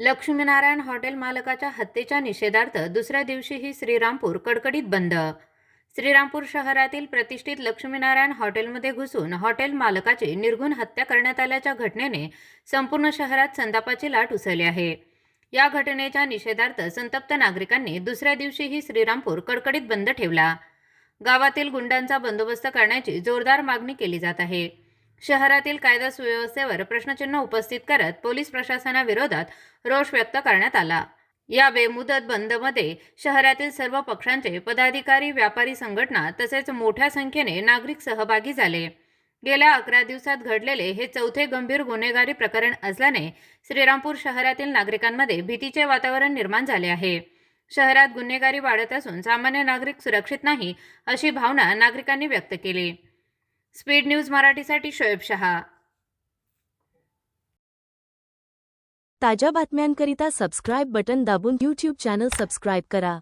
Laxminarayan hotel मालकाच्या हत्येच्या निषेधार्थ दुसऱ्या दिवशीही श्रीरामपूर कडकडीत बंद. श्रीरामपूर शहरातील प्रतिष्ठित लक्ष्मीनारायण हॉटेलमध्ये घुसून हॉटेल मालकाची निर्घृण हत्या करण्यात आल्याच्या घटनेने संपूर्ण शहरात संतापाची लाट उसळली आहे. या घटनेच्या निषेधार्थ संतप्त नागरिकांनी दुसऱ्या दिवशीही श्रीरामपूर कडकडीत बंद ठेवला. गावातील गुंडांचा बंदोबस्त करण्याची जोरदार मागणी केली जात आहे. शहरातील कायदा सुव्यवस्थेवर प्रश्नचिन्ह उपस्थित करत पोलीस प्रशासनाविरोधात रोष व्यक्त करण्यात आला. या बेमुदत बंदमध्ये शहरातील सर्व पक्षांचे पदाधिकारी, व्यापारी संघटना तसेच मोठ्या संख्येने नागरिक सहभागी झाले. गेल्या 11 दिवसात घडलेले हे चौथे गंभीर गुन्हेगारी प्रकरण असल्याने श्रीरामपूर शहरातील नागरिकांमध्ये भीतीचे वातावरण निर्माण झाले आहे. शहरात गुन्हेगारी वाढत असून सामान्य नागरिक सुरक्षित नाही अशी भावना नागरिकांनी व्यक्त केली. स्पीड न्यूज मराठीसाठी शोएब शहा. ताज्या बातम्यांकरिता सबस्क्राईब बटन दाबून यूट्यूब चॅनल सबस्क्राईब करा.